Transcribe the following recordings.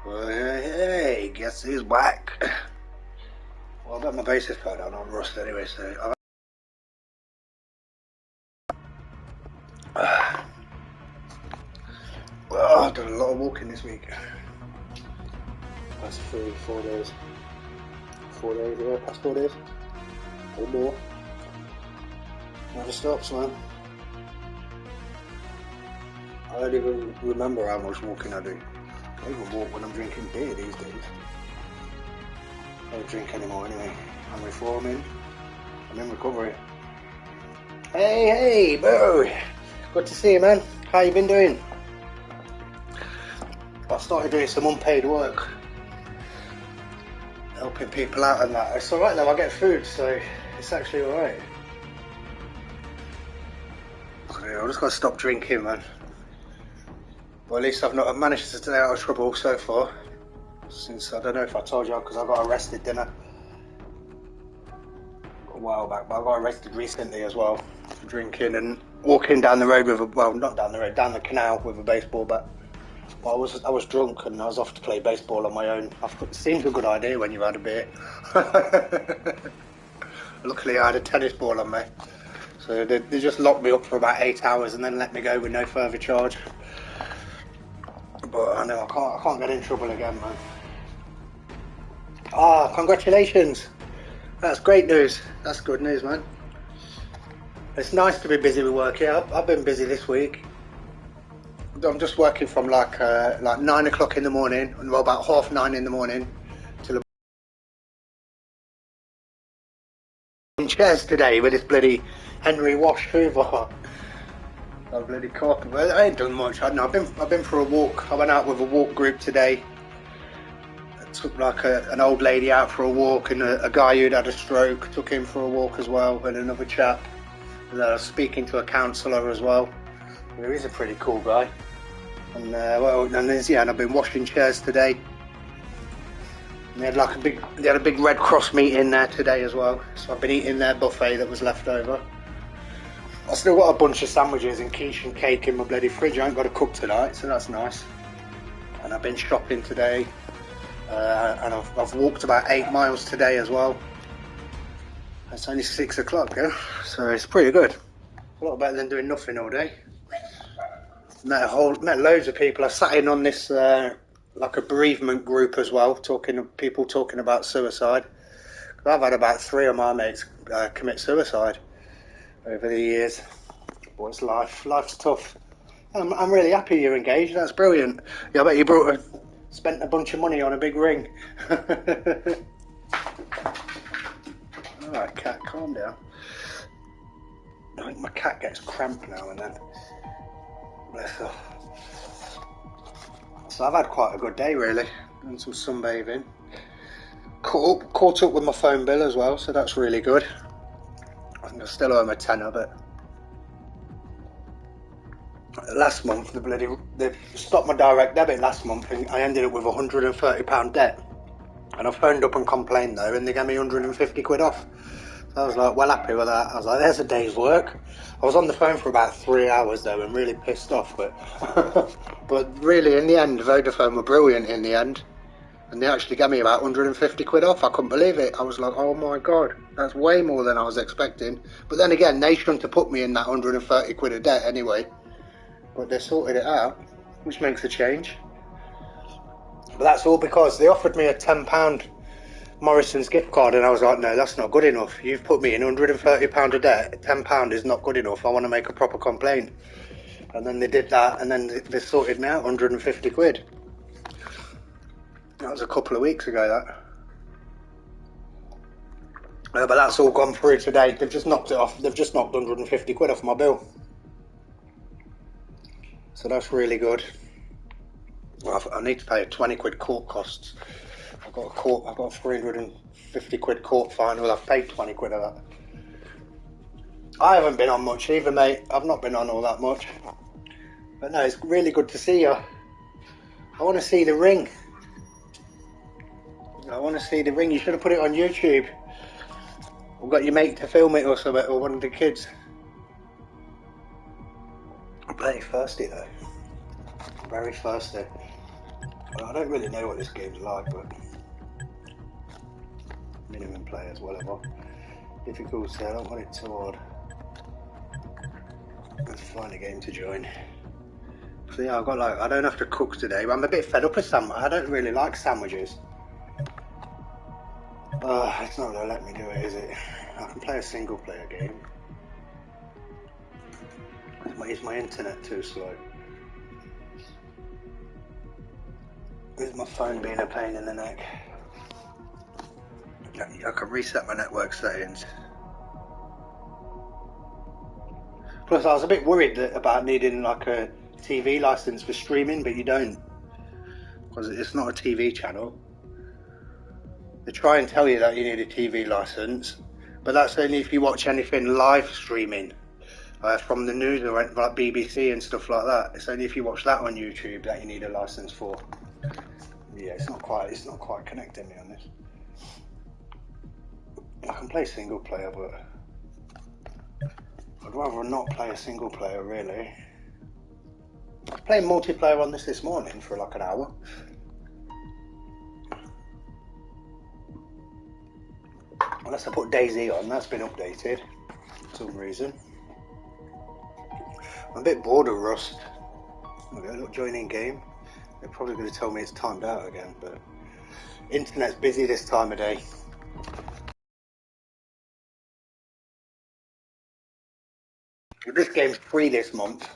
Well, hey, guess who's back? Well, I got my basis card down on Rust anyway, so I've done a lot of walking this week. Past 4 days. 4 days, yeah, past 4 days. Or more. Never stops, man. I don't even remember how much walking I do. I even walk when I'm drinking beer these days. I don't drink anymore anyway. I'm reforming. I'm in recovery. Hey, bro! Good to see you, man. How you been doing? I started doing some unpaid work, helping people out and that. It's alright though, I get food, so it's actually alright. I just got to stop drinking, man. Well, at least I've managed to stay out of trouble so far. Since, I don't know if I told you, because I got arrested, didn't I? A while back, but I got arrested recently as well for drinking and walking down the road with not down the road, down the canal with a baseball bat. But I was drunk and I was off to play baseball on my own. It seems a good idea when you've had a beer. Luckily I had a tennis ball on me. So they just locked me up for about 8 hours and then let me go with no further charge. But I know I can't get in trouble again, man. Ah, congratulations. That's great news. That's good news, man. It's nice to be busy with work. Yeah, I've been busy this week. I'm just working from like 9 o'clock in the morning, and well, about 9:30 in the morning, till in chairs today with this bloody Henry Wash Hoover. I'm bloody carpet. Well, I ain't done much. I know. I've been for a walk. I went out with a walk group today. I took like an old lady out for a walk, and a guy who'd had a stroke. Took him for a walk as well, and another chap. And I was speaking to a counsellor as well. He's a pretty cool guy. And and I've been washing chairs today. And they had a big Red Cross meeting there today as well. So I've been eating their buffet that was left over. I still got a bunch of sandwiches and quiche and cake in my bloody fridge. I ain't got to cook tonight, so that's nice. And I've been shopping today, and I've walked about 8 miles today as well. It's only 6 o'clock, yeah? So it's pretty good. A lot better than doing nothing all day. Met loads of people. I sat in on this like a bereavement group as well, people talking about suicide. I've had about 3 of my mates commit suicide over the years. But it's life. Life's tough. I'm really happy you're engaged. That's brilliant. Yeah, I bet you spent a bunch of money on a big ring. Alright, cat, calm down. I think my cat gets cramp now and then. Bless her. So I've had quite a good day really. Done some sunbathing. Caught up with my phone bill as well, so that's really good. I think I still owe them a tenner, but last month they stopped my direct debit last month and I ended up with £130 debt. And I phoned up and complained though, and they gave me 150 quid off. So I was like, well happy with that. I was like, there's a day's work. I was on the phone for about 3 hours though and really pissed off, but but really in the end Vodafone were brilliant in the end, and they actually gave me about 150 quid off. I couldn't believe it. I was like, oh my god, that's way more than I was expecting. But then again, they shouldn't have put me in that 130 quid of debt anyway, but they sorted it out, which makes a change. But that's all because they offered me a £10 Morrison's gift card, and I was like, no, that's not good enough. You've put me in £130 a debt. £10 is not good enough. I want to make a proper complaint. And then they did that, and then they sorted me out 150 quid. That was a couple of weeks ago, that. But that's all gone through today. They've just knocked it off. They've just knocked 150 quid off my bill. So that's really good. Well, I need to pay 20 quid court costs. I've got a 350 quid court fine. Well, I've paid 20 quid of that. I haven't been on much either, mate. I've not been on all that much. But no, it's really good to see you. I want to see the ring. You should have put it on YouTube. Or got your mate to film it or something, or one of the kids. I'm bloody thirsty though. Very thirsty. Well, I don't really know what this game's like, but minimum players, whatever. Difficulty, I don't want it too hard. Let's find a game to join. So yeah, I don't have to cook today, but I'm a bit fed up with sandwiches. I don't really like sandwiches. It's not gonna let me do it, is it? I can play a single player game. Is my internet too slow? Is my phone being a pain in the neck? I can reset my network settings. Plus, I was a bit worried about needing like a TV license for streaming, but you don't, because it's not a TV channel. They try and tell you that you need a TV license, but that's only if you watch anything live streaming, from the news or like BBC and stuff like that. It's only if you watch that on YouTube that you need a license for. Yeah, it's not quite connecting me on this. I can play single player, but I'd rather not play a single player, really. I was playing multiplayer on this morning for like an hour. Unless I put DayZ on, that's been updated for some reason. I'm a bit bored of Rust. Okay, look, joining game. They're probably going to tell me it's timed out again, but internet's busy this time of day. This game's free this month.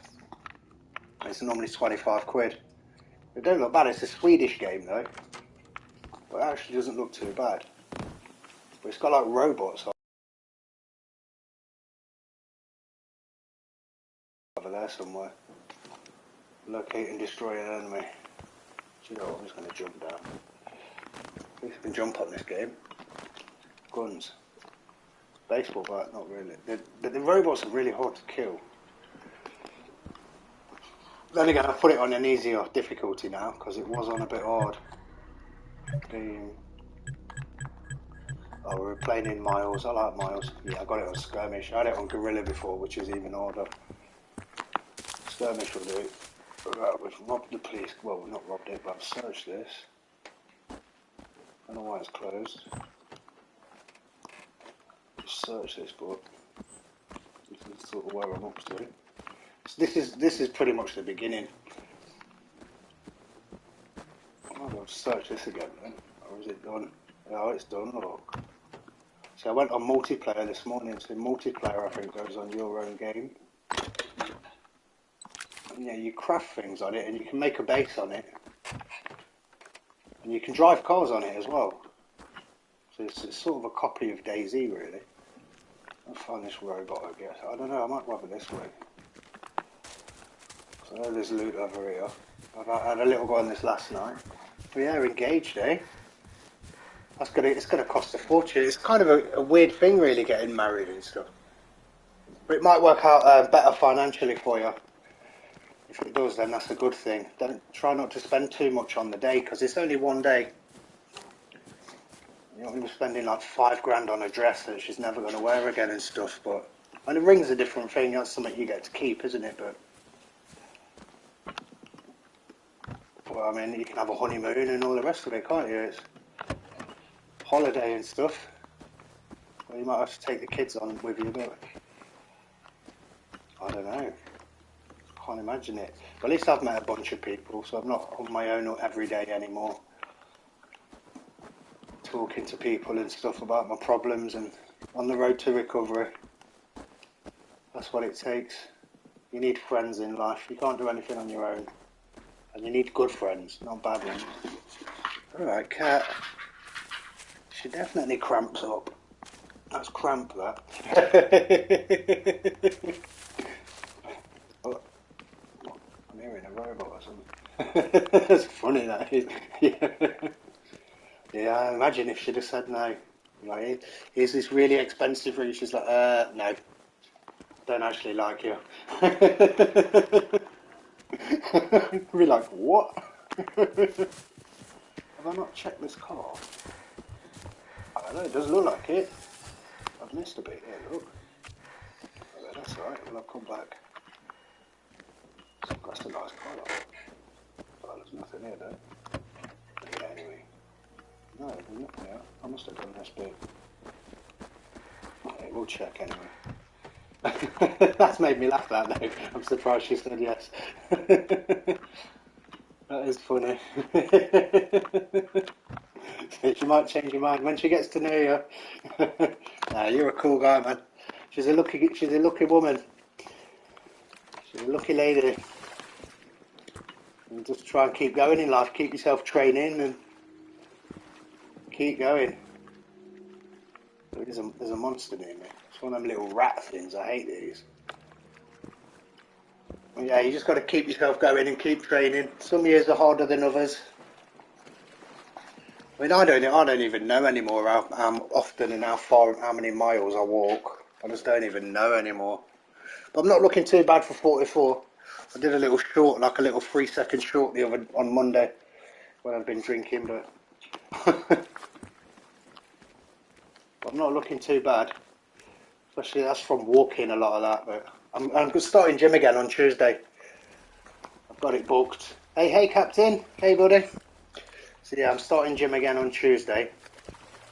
It's normally 25 quid. It don't look bad. It's a Swedish game though, but it actually doesn't look too bad. But it's got like robots over there somewhere. Locate and destroy an enemy. Do you know what? I'm just going to jump down. At least I can jump on this game. Guns. Baseball bat, not really. But the robots are really hard to kill. Then again, I've put it on an easier difficulty now because it was on a bit hard. Oh, we're playing in Miles. I like Miles. Yeah, I got it on Skirmish. I had it on Gorilla before, which is even harder. Skirmish will do it. Right, we've robbed the police. Well, we've not robbed it, but I've searched this. I don't know why it's closed. Just search this book. This is sort of where I'm up to. So this is pretty much the beginning. I'll search this again then. Or is it done? Oh, it's done, look. So I went on multiplayer this morning. So multiplayer, I think, goes on your own game. And yeah, you craft things on it, and you can make a base on it, and you can drive cars on it as well. So it's sort of a copy of DayZ, really. I'll find this robot, I guess. I don't know. I might grab it this way. So I know there's loot over here. I had a little go on this last night. But yeah, engaged, eh? It's gonna cost a fortune. It's kind of a weird thing, really, getting married and stuff. But it might work out better financially for you. If it does, then that's a good thing. Try not to spend too much on the day, because it's only one day. You know, we were spending like $5 on a dress that she's never going to wear again and stuff. And the ring's a different thing. That's something you get to keep, isn't it? Well, I mean, you can have a honeymoon and all the rest of it, can't you? It's holiday and stuff. Well, you might have to take the kids on with you, but I don't know. Can't imagine it. But at least I've met a bunch of people, so I'm not on my own every day anymore. Talking to people and stuff about my problems and on the road to recovery. That's what it takes. You need friends in life. You can't do anything on your own. And you need good friends, not bad ones. Alright, cat. She definitely cramps up. That's cramp, that. Oh, I'm hearing a robot or something. That's funny, that is. Yeah, I imagine if she'd have said no. Like, here's this really expensive ring. She's like, no. Don't actually like you. We're like, what? Have I not checked this car? I don't know, it doesn't look like it. I've missed a bit here, look. Okay, that's alright, well, I'll come back. That's a nice car. Oh, there's nothing here, though. No, there's nothing out. I must have done this bit. Okay, we'll check anyway. That's made me laugh, that though. I'm surprised she said yes. That is funny. She might change your mind when she gets to know you. Nah, you're a cool guy, man. She's a lucky woman. She's a lucky lady. And just try and keep going in life. Keep yourself training and keep going. There's a monster near me. It's one of them little rat things. I hate these. Well, yeah, you just got to keep yourself going and keep training. Some years are harder than others. I mean, I don't even know anymore how often and how far, how many miles I walk. I just don't even know anymore. But I'm not looking too bad for 44. I did a little short, like a little 3-second short on Monday when I've been drinking, but I'm not looking too bad. Especially that's from walking a lot of that. But I'm starting gym again on Tuesday. I've got it booked. Hey, Captain. Hey, buddy. So yeah, I'm starting gym again on Tuesday.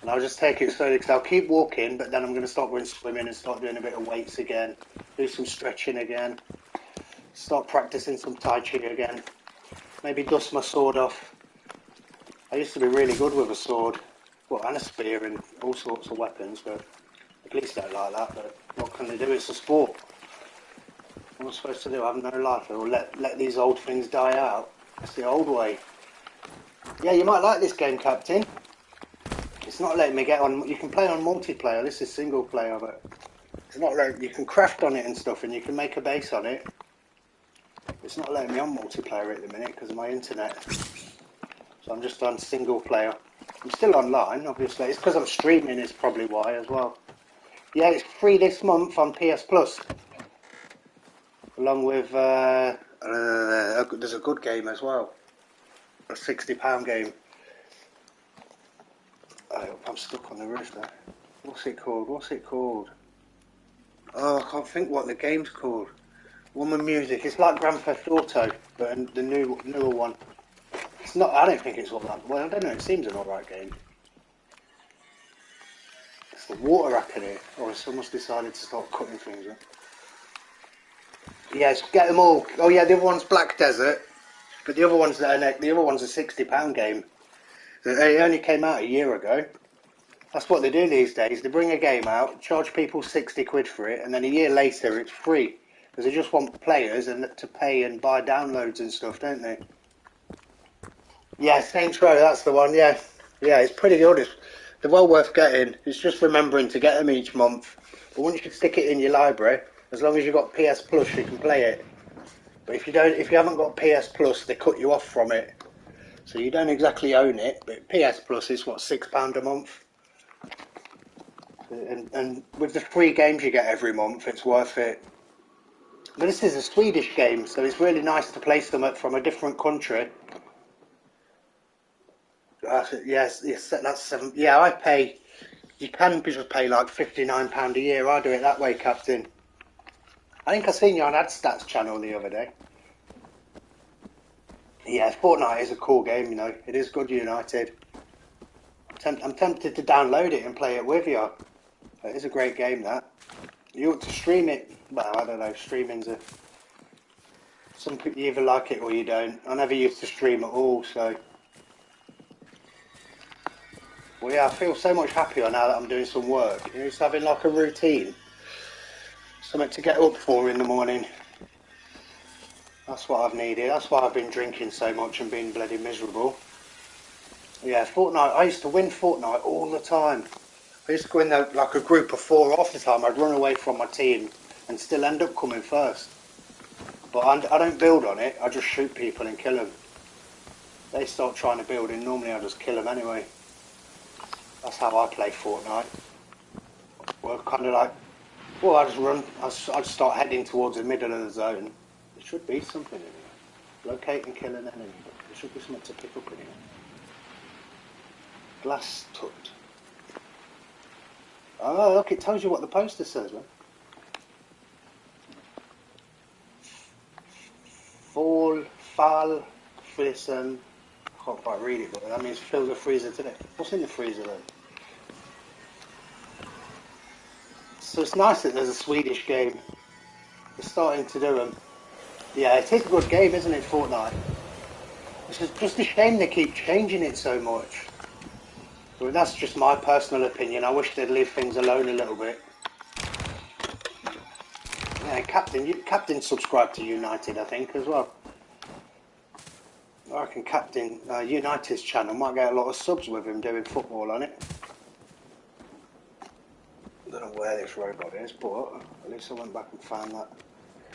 And I'll just take it slowly because I'll keep walking, but then I'm going to start going swimming and start doing a bit of weights again. Do some stretching again. Start practicing some Tai Chi again. Maybe dust my sword off. I used to be really good with a sword. Well, and a spear and all sorts of weapons, but the police don't like that. But what can they do? It's a sport. What am I supposed to do? I have no life. Or let these old things die out. That's the old way. Yeah, you might like this game, Captain. It's not letting me get on. You can play on multiplayer. This is single player, but it's not letting. You can craft on it and stuff, and you can make a base on it. It's not letting me on multiplayer at the minute because of my internet. So I'm just on single player. I'm still online, obviously. It's because I'm streaming. Is probably why as well. Yeah, it's free this month on PS Plus, along with there's a good game as well. A £60 game. I'm stuck on the roof there. What's it called? Oh, I can't think what the game's called. Woman Music. It's like Grand Theft Auto, but the newer one. It's not. I don't think it's all that. Well, I don't know. It seems an alright game. It's the water rack in it, or someone's decided to start cutting things up. Yes, get them all. Oh yeah, the other one's Black Desert, but the other one's a £60 game. It only came out a year ago. That's what they do these days. They bring a game out, charge people 60 quid for it, and then a year later it's free. Because they just want players and to pay and buy downloads and stuff, don't they? Yeah, Saints Row, that's the one, yeah. Yeah, it's pretty good. They're well worth getting. It's just remembering to get them each month. But once you stick it in your library, as long as you've got PS Plus, you can play it. But if you haven't got PS Plus, they cut you off from it. So you don't exactly own it, but PS Plus is what, £6 a month? And with the free games you get every month, it's worth it. But this is a Swedish game, so it's really nice to place them from a different country. Yes, that's seven. Yeah, I pay. You can just pay like £59 a year. I do it that way, Captain. I think I seen you on AdStats channel the other day. Yeah, Fortnite is a cool game, you know. It is good, United. I'm tempted to download it and play it with you. It is a great game, that. You ought to stream it. Well, I don't know. Streaming's a... Some people either like it or you don't. I never used to stream at all, so... Well, yeah, I feel so much happier now that I'm doing some work. You know, just having like a routine. Something to get up for in the morning. That's what I've needed. That's why I've been drinking so much and being bloody miserable. Yeah, Fortnite. I used to win Fortnite all the time. I used to go in there like a group of 4 half the time. I'd run away from my team and still end up coming first. But I don't build on it. I just shoot people and kill them. They start trying to build and normally I just kill them anyway. That's how I play Fortnite. Well, kind of like, well, I just run. I just start heading towards the middle of the zone. There should be something in here. Locate and kill an enemy. There should be something to pick up in here. Glass tut. Oh, look, it tells you what the poster says, man. Fall, frisen, can't quite read it, but that means fill the freezer today. What's in the freezer then? So it's nice that there's a Swedish game. They're starting to do them. Yeah, it is a good game, isn't it, Fortnite? It's just a shame they keep changing it so much. Well, that's just my personal opinion. I wish they'd leave things alone a little bit. Yeah, Captain subscribed to United, I think, as well. I reckon Captain United's channel might get a lot of subs with him doing football on it. I don't know where this robot is, but at least I went back and found that.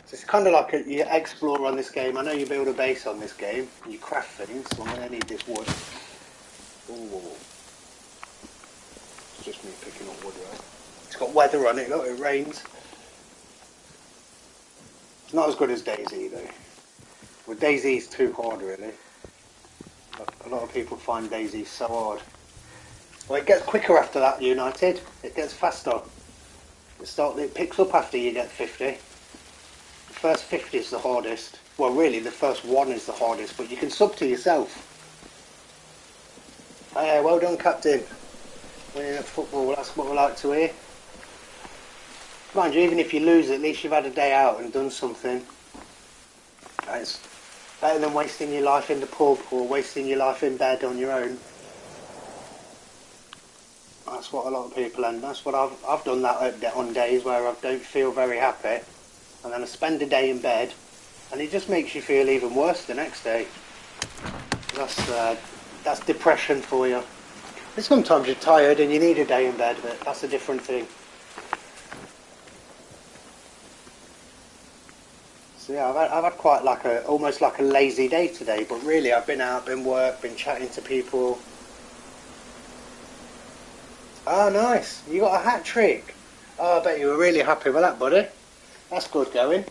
So it's kind of like you explore on this game. I know you build a base on this game, and you craft things, so I'm going to need this wood. Ooh. It's just me picking up wood, right? It's got weather on it, look, it rains. It's not as good as DayZ though. Well, DayZ's too hard really. A lot of people find DayZ so hard. Well, it gets quicker after that, United. It gets faster. It picks up after you get 50. The first 50 is the hardest. Well, really, the first one is the hardest, but you can sub to yourself. Hey, well done, Captain. Winning at football, that's what we like to hear. Mind you, even if you lose, at least you've had a day out and done something. It's better than wasting your life in the pub or wasting your life in bed on your own. That's what a lot of people, and that's what I've done that on days where I don't feel very happy, and then I spend a day in bed, and it just makes you feel even worse the next day. That's depression for you. And sometimes you're tired and you need a day in bed, but that's a different thing. So yeah, I've had quite almost like a lazy day today, but really I've been out, been work, been chatting to people. Oh, nice. You got a hat trick. Oh, I bet you were really happy with that, buddy. That's good going.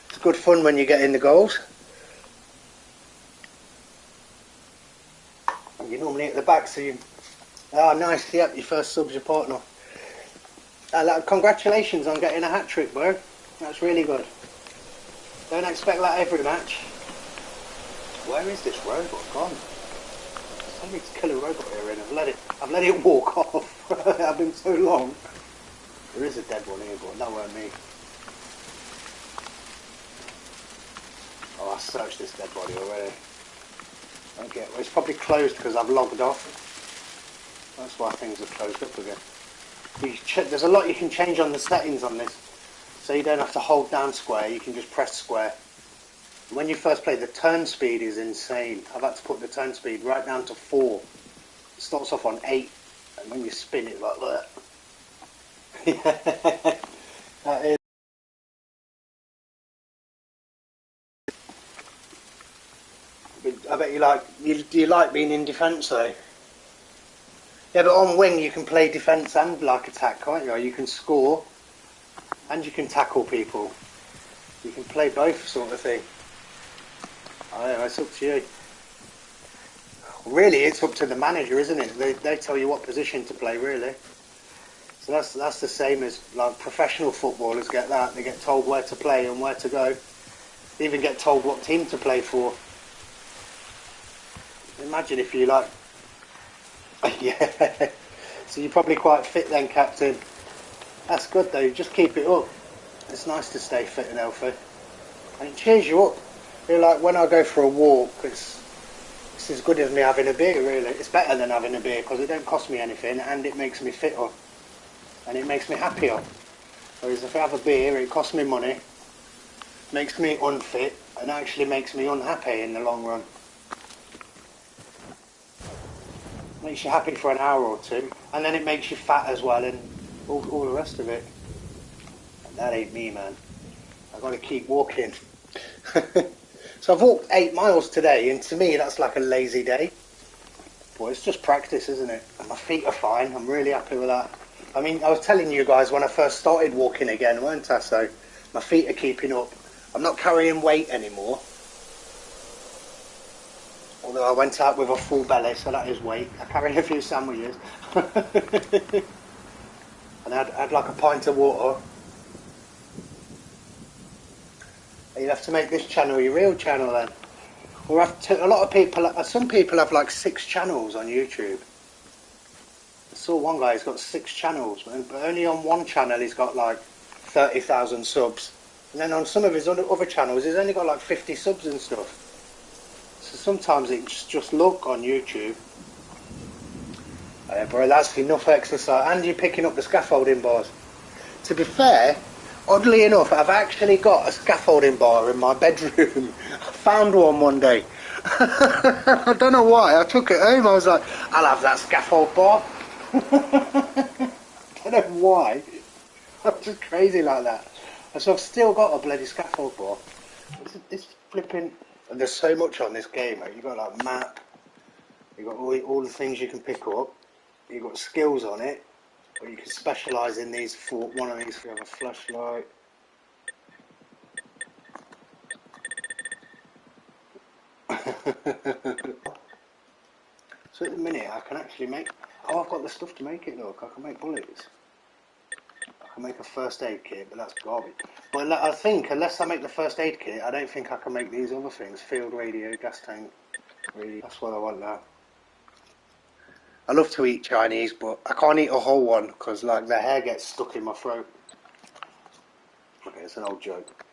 It's good fun when you get in the goals. You're normally at the back, so you... Oh, nice. Yep, your first sub's your partner. Congratulations on getting a hat trick, bro. That's really good. Don't expect that every match. Where is this robot gone? I need to kill a robot here, and I've let it walk off. I've been so long. There is a dead one here, but that weren't me. Oh, I searched this dead body already. Okay, well, it's probably closed because I've logged off. That's why things are closed up again. There's a lot you can change on the settings on this. So you don't have to hold down square, you can just press square. When you first play, the turn speed is insane. I've had to put the turn speed right down to 4. It starts off on 8, and when you spin it like that. Yeah, that is. I bet you like being in defence though. Yeah, but on wing you can play defence and like attack, can't you? You can score and you can tackle people. You can play both sort of thing. I don't know, it's up to you. Really, it's up to the manager, isn't it? They tell you what position to play, really. So that's the same as like professional footballers get that. They get told where to play and where to go. They even get told what team to play for. Imagine if you like... Yeah. So you're probably quite fit then, Captain. That's good though, just keep it up. It's nice to stay fit and healthy. And it cheers you up. You're like, when I go for a walk, it's as good as me having a beer, really. It's better than having a beer because it don't cost me anything and it makes me fitter. And it makes me happier. Whereas if I have a beer, it costs me money, makes me unfit, and actually makes me unhappy in the long run. Makes you happy for an hour or two, and then it makes you fat as well, and all the rest of it. And that ain't me, man. I've got to keep walking. So I've walked 8 miles today, and to me that's like a lazy day. But it's just practice, isn't it? And my feet are fine. I'm really happy with that. I mean, I was telling you guys when I first started walking again, weren't I? So my feet are keeping up. I'm not carrying weight anymore. Although I went out with a full belly, so that is weight. I carried a few sandwiches. And I had like a pint of water. You'll have to make this channel your real channel then. Or a lot of people, some people have like 6 channels on YouTube. I saw one guy, he's got 6 channels, but only on one channel he's got like 30,000 subs. And then on some of his other channels he's only got like 50 subs and stuff. So sometimes it's just luck on YouTube. Bro, that's enough exercise. And you're picking up the scaffolding bars. To be fair, oddly enough, I've actually got a scaffolding bar in my bedroom. I found one day. I don't know why. I took it home. I was like, I'll have that scaffold bar. I don't know why. I'm just crazy like that. So I've still got a bloody scaffold bar. It's flipping. And there's so much on this game, mate. You've got like map. You've got all the things you can pick up. You've got skills on it. Or you can specialise in these for one of these. We have a flashlight. So at the minute I can actually make... Oh, I've got the stuff to make it, look. I can make bullets. I can make a first aid kit, but that's garbage. But I think, unless I make the first aid kit, I don't think I can make these other things. Field radio, gas tank. Really, that's what I want now. I love to eat Chinese, but I can't eat a whole one because like the hair gets stuck in my throat. Okay, it's an old joke.